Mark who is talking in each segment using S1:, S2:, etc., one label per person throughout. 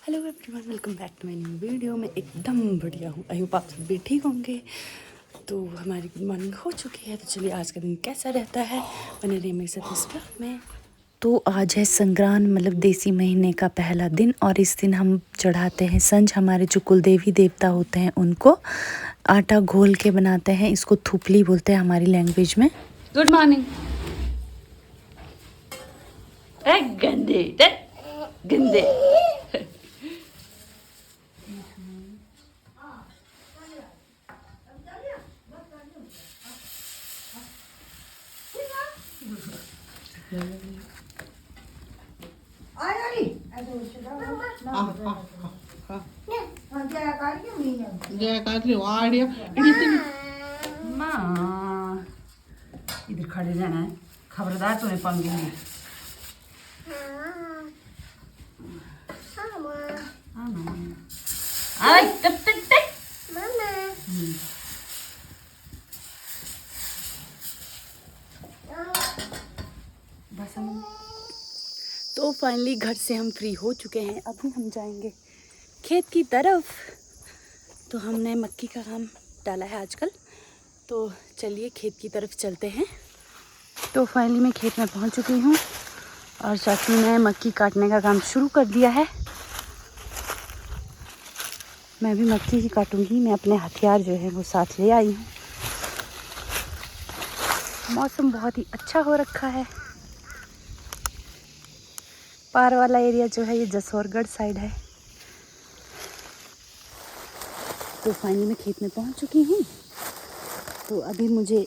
S1: Hello everyone, welcome back to my new video. मैं एकदम बढ़िया हूँ। आई होप आप सब भी ठीक होंगे। तो हमारी गुड मॉर्निंग हो चुकी है। तो चलिए आज का दिन कैसा रहता है बने रहिए मेरे साथ इस ब्लॉग में। तो आज है संक्रांत, मतलब देसी महीने का पहला दिन, और इस दिन हम चढ़ाते हैं संज। हमारे जो कुलदेवी देवता होते हैं उनको आटा घोल के बनाते हैं। इसको थुपली बोलते हैं हमारी लैंग्वेज में। Good morning. गंदे गंदे माँ इधर खड़े रहना है, खबरदार तुम्हें पंगे में। तो फाइनली घर से हम फ्री हो चुके हैं। अभी हम जाएंगे खेत की तरफ। तो हमने मक्की का काम डाला है आजकल, तो चलिए खेत की तरफ चलते हैं। तो फाइनली मैं खेत में पहुंच चुकी हूँ और चाची ने मक्की काटने का काम शुरू कर दिया है। मैं भी मक्की ही काटूंगी। मैं अपने हथियार जो है वो साथ ले आई हूँ। मौसम बहुत ही अच्छा हो रखा है। पार वाला एरिया जो है ये जसौरगढ़ साइड है। तो फाइनली मैं खेत में पहुंच चुकी हूँ। तो अभी मुझे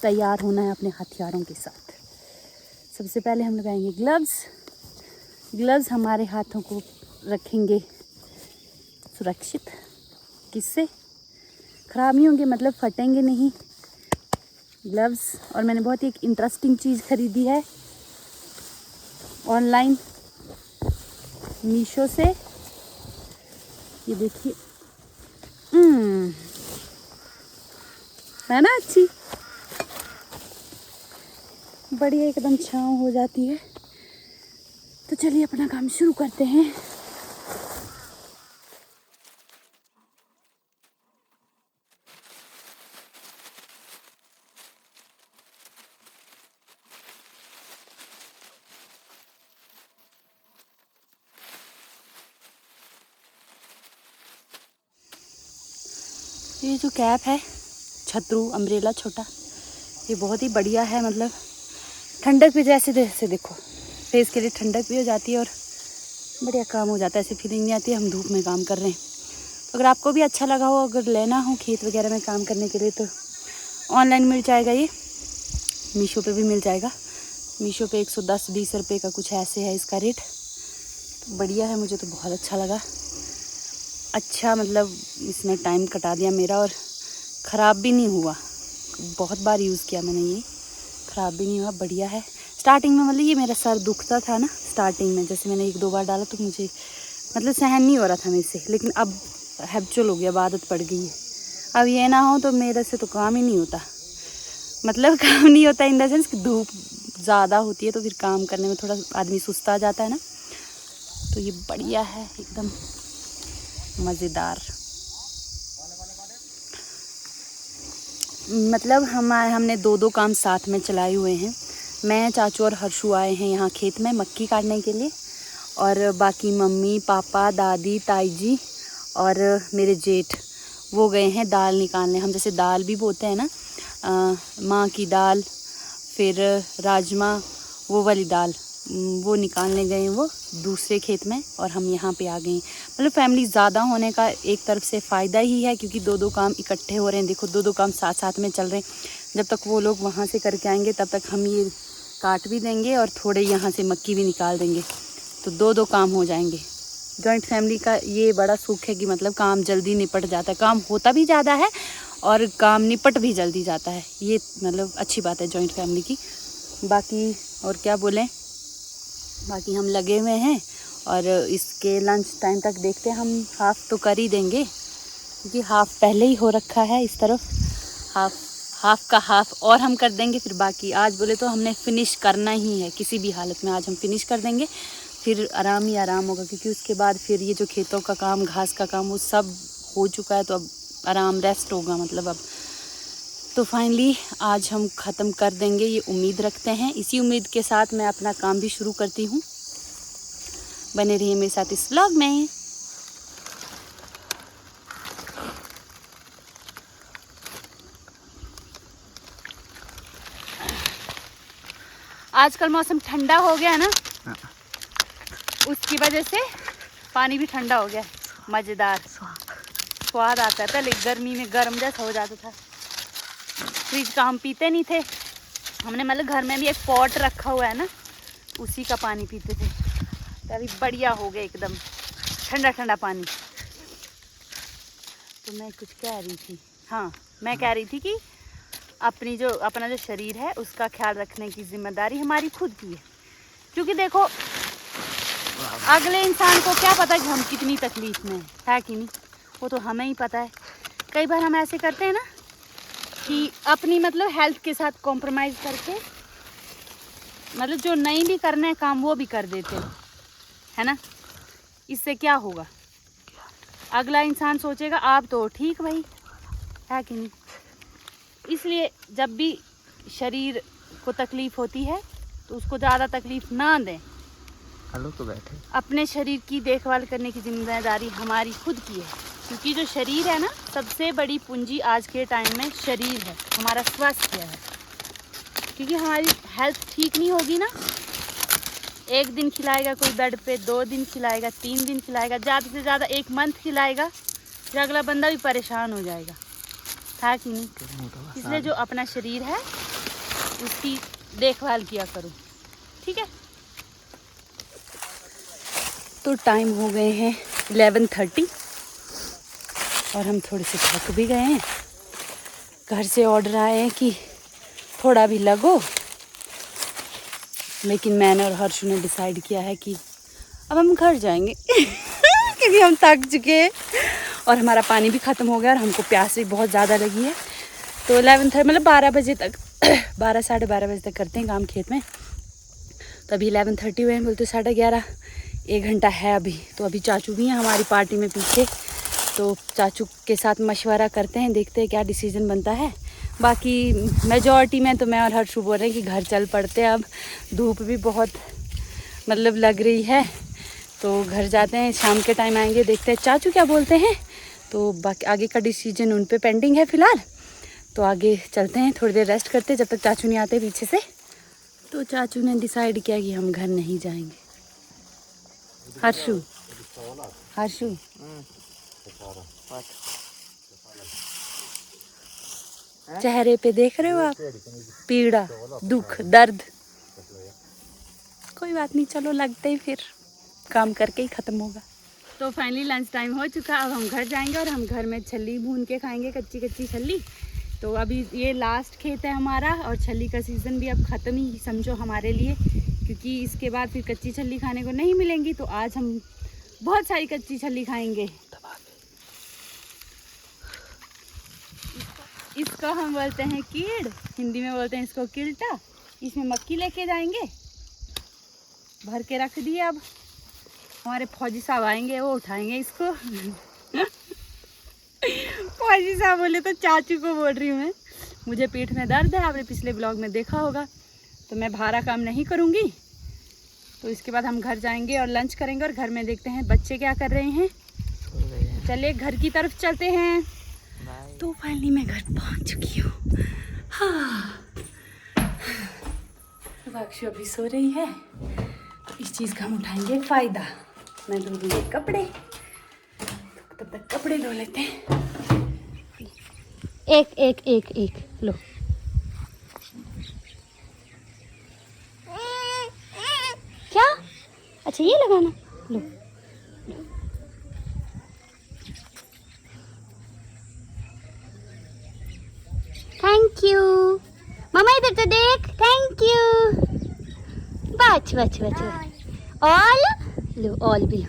S1: तैयार होना है अपने हथियारों के साथ। सबसे पहले हम लगाएंगे ग्लव्स हमारे हाथों को रखेंगे सुरक्षित। किससे? ख़राब नहीं होंगे, मतलब फटेंगे नहीं ग्लव्स। और मैंने बहुत ही एक इंटरेस्टिंग चीज़ ख़रीदी है ऑनलाइन मीशो से। ये देखिए, है ना अच्छी, बढ़िया एकदम छाँव हो जाती है। तो चलिए अपना काम शुरू करते हैं। ये जो कैप है छतरू अम्ब्रेला छोटा, ये बहुत ही बढ़िया है। मतलब ठंडक भी जैसे देखो, फेस के लिए ठंडक भी हो जाती है और बढ़िया काम हो जाता है। ऐसे फीलिंग नहीं आती है हम धूप में काम कर रहे हैं। अगर आपको भी अच्छा लगा हो, अगर लेना हो खेत वगैरह में काम करने के लिए, तो ऑनलाइन मिल जाएगा। ये मीशो पे भी मिल जाएगा। मीशो पे 110-20 रुपये का कुछ ऐसे है इसका रेट। तो बढ़िया है, मुझे तो बहुत अच्छा लगा। अच्छा, मतलब इसने टाइम कटा दिया मेरा और ख़राब भी नहीं हुआ। बहुत बार यूज़ किया मैंने, ये ख़राब भी नहीं हुआ, बढ़िया है। स्टार्टिंग में मतलब ये मेरा सर दुखता था ना, स्टार्टिंग में जैसे मैंने 1-2 बार डाला तो मुझे मतलब सहन नहीं हो रहा था मेरे से। लेकिन अब हैबिचुअल हो गया, आदत पड़ गई है। अब ये ना हो तो मेरे से तो काम ही नहीं होता। मतलब काम नहीं होता इन द सेंस कि धूप ज़्यादा होती है तो फिर काम करने में थोड़ा आदमी सुस्ता जाता है ना। तो ये बढ़िया है, एकदम मज़ेदार। मतलब हमने 2-2 काम साथ में चलाए हुए हैं। मैं, चाचू और हर्षू आए हैं यहाँ खेत में मक्की काटने के लिए, और बाकी मम्मी, पापा, दादी, ताई जी और मेरे जेठ वो गए हैं दाल निकालने। हम जैसे दाल भी बोते हैं ना, माँ की दाल, फिर राजमा, वो वाली दाल, वो निकालने गए वो दूसरे खेत में, और हम यहाँ पे आ गए। मतलब फैमिली ज़्यादा होने का एक तरफ से फ़ायदा ही है, क्योंकि 2-2 काम इकट्ठे हो रहे हैं। देखो 2-2 काम साथ साथ में चल रहे हैं। जब तक वो लोग वहाँ से करके आएंगे तब तक हम ये काट भी देंगे और थोड़े यहाँ से मक्की भी निकाल देंगे। तो 2-2 काम हो जाएंगे। जॉइंट फैमिली का ये बड़ा सुख है कि मतलब काम जल्दी निपट जाता है। काम होता भी ज़्यादा है और काम निपट भी जल्दी जाता है। ये मतलब अच्छी बात है जॉइंट फैमिली की। बाकी और क्या बोलें, बाकी हम लगे हुए हैं और इसके लंच टाइम तक देखते हैं। हम हाफ़ तो कर ही देंगे क्योंकि हाफ़ पहले ही हो रखा है इस तरफ। हाफ़ का हाफ़ और हम कर देंगे, फिर बाकी आज बोले तो हमने फ़िनिश करना ही है किसी भी हालत में। आज हम फिनिश कर देंगे, फिर आराम ही आराम होगा, क्योंकि उसके बाद फिर ये जो खेतों का काम, घास का काम, वो सब हो चुका है, तो अब आराम, रेस्ट होगा मतलब अब। तो फाइनली आज हम ख़त्म कर देंगे, ये उम्मीद रखते हैं। इसी उम्मीद के साथ मैं अपना काम भी शुरू करती हूँ। बने रहिए मेरे साथ इस व्लॉग में। आजकल मौसम ठंडा हो गया ना, उसकी वजह से पानी भी ठंडा हो गया, मज़ेदार स्वाद आता है। पहले गर्मी में गर्म जैसा हो जाता था, फ्रिज का हम पीते नहीं थे। हमने मतलब घर में भी एक पॉट रखा हुआ है ना, उसी का पानी पीते थे। तो अभी बढ़िया हो गया एकदम ठंडा ठंडा पानी। तो मैं कुछ कह रही थी, हाँ मैं कह रही थी कि अपना जो शरीर है उसका ख्याल रखने की जिम्मेदारी हमारी खुद की है। क्योंकि देखो अगले इंसान को क्या पता कि हम कितनी तकलीफ में है कि नहीं, वो तो हमें ही पता है। कई बार हम ऐसे करते हैं ना कि अपनी मतलब हेल्थ के साथ कॉम्प्रोमाइज़ करके मतलब जो नहीं भी करना है काम वो भी कर देते हैं, है ना। इससे क्या होगा, अगला इंसान सोचेगा आप तो ठीक भाई, है कि नहीं। इसलिए जब भी शरीर को तकलीफ़ होती है तो उसको ज़्यादा तकलीफ़ ना दें।
S2: हेलो तो बैठे, अपने
S1: शरीर की देखभाल करने की जिम्मेदारी हमारी खुद की है। क्योंकि जो शरीर है ना, सबसे बड़ी पूंजी आज के टाइम में शरीर है, हमारा स्वास्थ्य है। क्योंकि हमारी हेल्थ ठीक नहीं होगी ना, एक दिन खिलाएगा कोई बेड पे, 2 दिन खिलाएगा, 3 दिन खिलाएगा, ज़्यादा से ज़्यादा 1 मंथ खिलाएगा, फिर अगला बंदा भी परेशान हो जाएगा, है कि नहीं। इसलिए जो अपना शरीर है उसकी देखभाल किया करो, ठीक है। तो टाइम हो गए हैं 11:30 और हम थोड़े से थक भी गए हैं। घर से ऑर्डर आए हैं कि थोड़ा भी लगो, लेकिन मैंने और हर्षु ने डिसाइड किया है कि अब हम घर जाएंगे क्योंकि हम थक चुके हैं और हमारा पानी भी ख़त्म हो गया और हमको प्यास भी बहुत ज़्यादा लगी है। तो 11:30 मतलब 12 बजे तक 12 साढ़े 12 बजे तक करते हैं काम खेत में। तो अभी 11:30 हुए हैं, बोलते 11:30, 1 घंटा है अभी। तो अभी चाचू भी हैं हमारी पार्टी में पीछे, तो चाचू के साथ मशवरा करते हैं, देखते हैं क्या डिसीजन बनता है। बाकी मेजॉरिटी में तो मैं और हर्षु बोल रहे हैं कि घर चल पड़ते हैं। अब धूप भी बहुत मतलब लग रही है, तो घर जाते हैं, शाम के टाइम आएंगे, देखते हैं चाचू क्या बोलते हैं। तो बाकी आगे का डिसीजन उन पे पेंडिंग है फ़िलहाल। तो आगे चलते हैं, थोड़ी देर रेस्ट करते हैं जब तक चाचू नहीं आते पीछे से। तो चाचू ने डिसाइड किया कि हम घर नहीं जाएंगे। हर्षु हर्षु चेहरे पे देख रहे हो आप पीड़ा, दुख, दर्द। कोई बात नहीं, चलो लगते ही फिर काम करके ही ख़त्म होगा। तो फाइनली लंच टाइम हो चुका, अब हम घर जाएंगे और हम घर में छल्ली भून के खाएंगे, कच्ची कच्ची छल्ली। तो अभी ये लास्ट खेत है हमारा और छल्ली का सीज़न भी अब ख़त्म ही समझो हमारे लिए, क्योंकि इसके बाद फिर कच्ची छल्ली खाने को नहीं मिलेंगी। तो आज हम बहुत सारी कच्ची छल्ली खाएंगे। इसको हम बोलते हैं कीड़, हिंदी में बोलते हैं इसको किल्टा। इसमें मक्की लेके जाएंगे, भर के रख दिए। अब हमारे फौजी साहब आएंगे, वो उठाएंगे इसको फौजी साहब बोले तो चाचू को बोल रही हूँ मैं। मुझे पीठ में दर्द है, आपने पिछले ब्लॉग में देखा होगा, तो मैं भारा काम नहीं करूँगी। तो इसके बाद हम घर जाएंगे और लंच करेंगे और घर में देखते हैं बच्चे क्या कर रहे हैं। चलिए घर की तरफ चलते हैं। तो फाइनली मैं घर पहुंच चुकी हूँ। हाँ, अक्षु अभी सो रही है, तो इस चीज़ का हम उठाएंगे फ़ायदा। मैं धो लूँगी कपड़े, तब तक कपड़े धो लेते हैं। एक एक एक एक लो। क्या? अच्छा ये लगाना, लो। थैंक यू मामा, इधर तो देख, थैंक यू। बच बच बच ऑल लो, ऑल भी लो,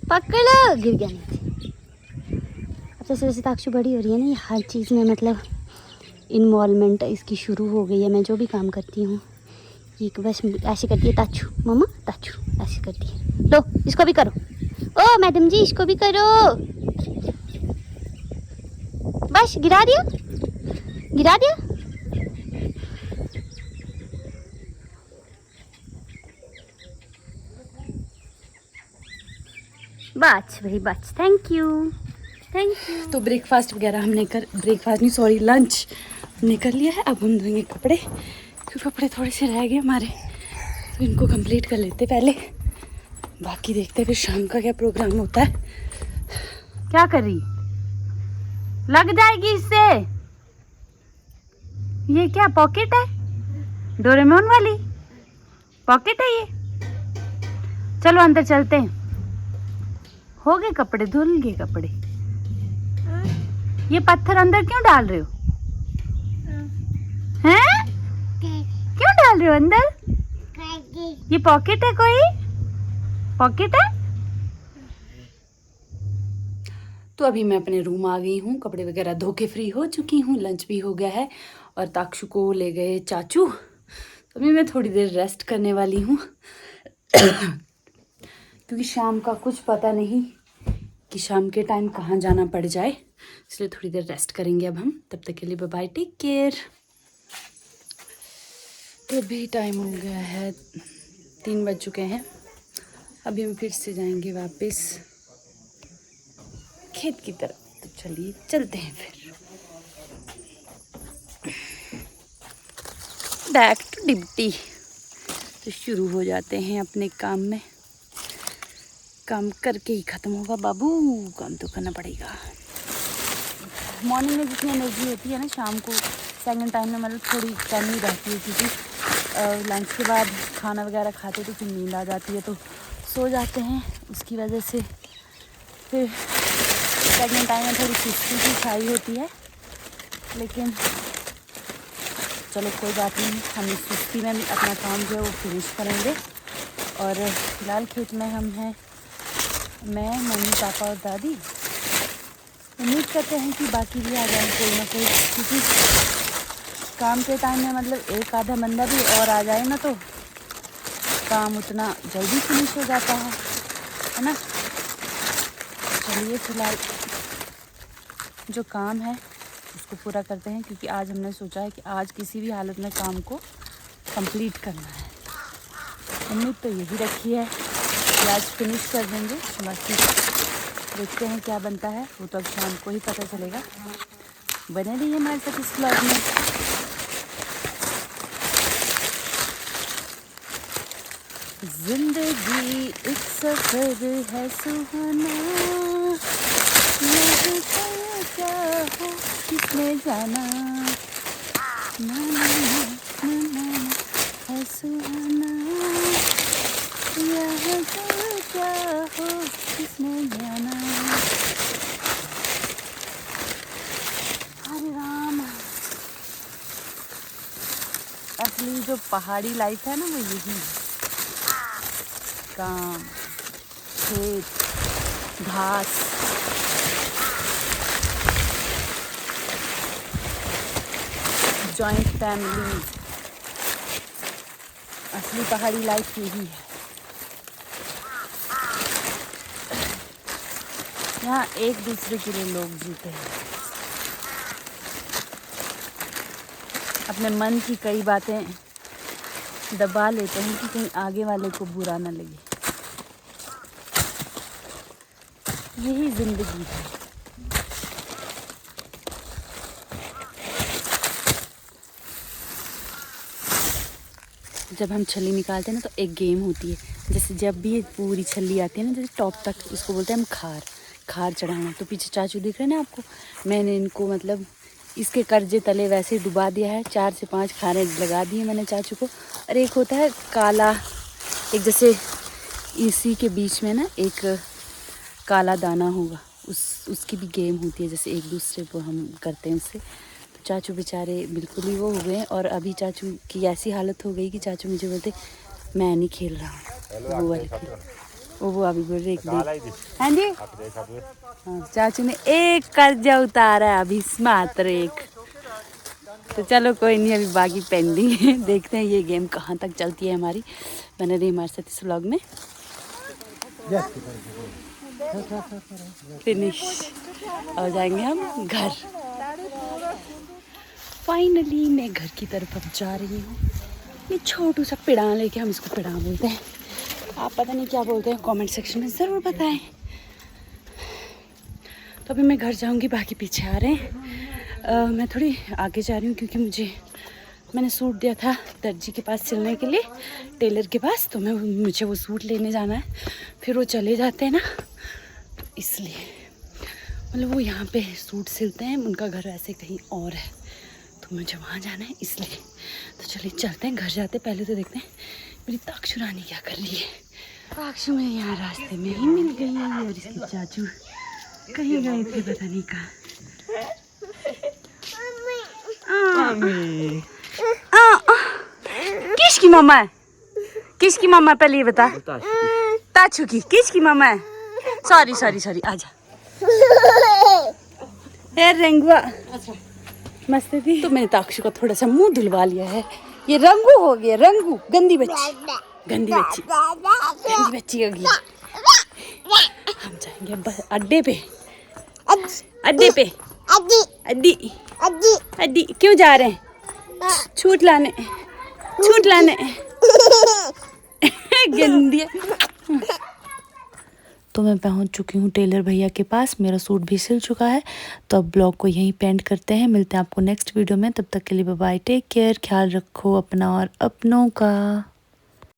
S1: पकड़ो, गिर गया नीचे। अब जैसे जैसे ताक्षु बड़ी हो रही है ना, ये हर चीज़ में मतलब इन्वॉल्वमेंट इसकी शुरू हो गई है। मैं जो भी काम करती हूँ
S3: ये बस ऐसे करती है ताचू, मम्मा ताचू ऐसे करती है। लो इसको भी करो, ओ मैडम जी इसको भी करो। बस गिरा दिया, गिरा दिया। बस भाई बस, थैंक यू थैंक यू।
S1: तो ब्रेकफास्ट वगैरह हमने ब्रेकफास्ट नहीं सॉरी लंच हमने कर लिया है। अब हम धोएंगे कपड़े, क्योंकि कपड़े थोड़े से रह गए हमारे, तो इनको कंप्लीट कर लेते पहले, बाकी देखते फिर शाम का क्या प्रोग्राम होता है। क्या कर रही, लग जाएगी इससे। ये क्या पॉकेट है, डोरेमोन वाली पॉकेट है ये। चलो अंदर चलते हैं, हो गए कपड़े, धुल गए कपड़े। ये पत्थर अंदर क्यों डाल रहे हो, हैं? क्यों डाल रहे हो अंदर? ये पॉकेट है, कोई पॉकेट है। तो अभी मैं अपने रूम आ गई हूँ, कपड़े वगैरह धो के फ्री हो चुकी हूँ, लंच भी हो गया है और ताक्षु को ले गए चाचू। तो अभी मैं थोड़ी देर रेस्ट करने वाली हूँ क्योंकि शाम का कुछ पता नहीं कि शाम के टाइम कहाँ जाना पड़ जाए, इसलिए थोड़ी देर रेस्ट करेंगे अब हम। तब तक के लिए बाय बाय, टेक केयर। तो अभी टाइम हो गया है 3 बज चुके हैं। अभी हम फिर से जाएंगे वापस खेत की तरफ, तो चलिए चलते हैं फिर बैक टू ड्यूटी। तो शुरू हो जाते हैं अपने काम में, काम करके ही ख़त्म होगा बाबू, काम तो करना पड़ेगा। मॉर्निंग में जितनी एनर्जी होती है ना, शाम को सेकंड टाइम में मतलब थोड़ी कम ही रहती है, क्योंकि लंच के बाद खाना वगैरह खाते तो फिर नींद आ जाती है, तो सो जाते हैं। उसकी वजह से फिर सेकंड टाइम में थोड़ी सुस्ती सी छाई होती है, लेकिन चलो कोई बात नहीं, हम इस सुस्ती में अपना काम जो है वो फिनिश करेंगे। और फिलहाल खेत में हम हैं, मैं, मम्मी, पापा और दादी। उम्मीद करते हैं कि बाकी भी आ जाए कोई ना कोई, क्योंकि काम के टाइम में मतलब एक आधा बंदा भी और आ जाए ना, तो काम उतना जल्दी फिनिश हो जाता है ना। चलिए फिलहाल जो काम है उसको पूरा करते हैं, क्योंकि आज हमने सोचा है कि आज किसी भी हालत में काम को कंप्लीट करना है। उम्मीद तो यही रखी है कि आज फिनिश कर देंगे, बाकी देखते हैं क्या बनता है, वो तो अब शाम को ही पता चलेगा। बने रहिए हमारे साथ इस ब्लॉग में। जिंदगी एक सफर है सुहाना, क्या हो किसने जाना, ना ना ना ना है सुहाना, यह क्या हो किसने जाना। हरे राम, असली जो पहाड़ी लाइफ है ना वो यही है, काम, खेत, घास, जॉइंट फैमिली, असली पहाड़ी लाइफ यही है। यहाँ एक दूसरे के लिए लोग जीते हैं, अपने मन की कई बातें दबा लेते हैं कि कहीं आगे वाले को बुरा ना लगे। यही जिंदगी है। जब हम छल्ली निकालते हैं ना, तो एक गेम होती है, जैसे जब भी ये पूरी छल्ली आती है ना, जैसे टॉप तक, इसको बोलते हैं हम खार चढ़ाना। तो पीछे चाचू दिख रहे हैं ना आपको, मैंने इनको मतलब इसके कर्जे तले वैसे ही डुबा दिया है। 4 से 5 खाने लगा दिए मैंने चाचू को। और एक होता है काला, एक जैसे इसी के बीच में ना एक काला दाना होगा, उसकी भी गेम होती है, जैसे एक दूसरे को हम करते हैं उससे। तो चाचू बेचारे बिल्कुल ही वो हो गए, और अभी चाचू की ऐसी हालत हो गई कि चाचू मुझे बोलते मैं नहीं खेल रहा हूँ वो वाले खेल। वो अभी बोल रहे हाँ जी, हाँ चाचू ने एक कर्जा उतारा अभी, मात्र एक। तो चलो कोई नहीं, अभी बाकी पेंडिंग है। देखते हैं ये गेम कहाँ तक चलती है हमारी। बने रही हमारे साथ इस व्लॉग में। फिनिश हो जाएंगे हम घर। फाइनली मैं घर की तरफ अब जा रही हूँ। ये छोटू सा पिड़ा लेके, हम इसको पिड़ा बोलते हैं, आप पता नहीं क्या बोलते हैं, कमेंट सेक्शन में ज़रूर बताएं। तो अभी मैं घर जाऊँगी, बाकी पीछे आ रहे हैं। मैं थोड़ी आगे जा रही हूँ क्योंकि मैंने सूट दिया था दर्जी के पास सिलने के लिए, टेलर के पास, तो मुझे वो सूट लेने जाना है। फिर वो चले जाते हैं ना, तो इसलिए मतलब वो यहाँ पे सूट सिलते हैं, उनका घर ऐसे कहीं और है, तो मुझे वहाँ जाना है इसलिए। तो चलिए चलते हैं, घर जाते पहले तो देखते हैं मेरी ताक्षु रानी क्या कर रही है। ताक्षु में यहाँ रास्ते में ही मिल गई है और इसके चाचू कहीं गए थे पता नहीं कहाँ। किसकी मम्मा है? किसकी मम्मा पहले ये बता। ताक्षु की। किसकी मम्मा है? सॉरी आजा। रेंगुआ मस्त थी। तो मैंने ताक्षु का थोड़ा सा मुंह धुलवा लिया है। ये रंगू हो गया, रंगू गंदी बच्ची होगी। हम जाएंगे बस अड्डे पे। अड्डी क्यों जा रहे हैं? छूट लाने गंदी। तो मैं पहुंच चुकी हूँ टेलर भैया के पास, मेरा सूट भी सिल चुका है। तो अब ब्लॉग को यहीं पेंड करते हैं, मिलते हैं आपको नेक्स्ट वीडियो में। तब तक के लिए बाय बाय, टेक केयर, ख्याल रखो अपना और अपनों का।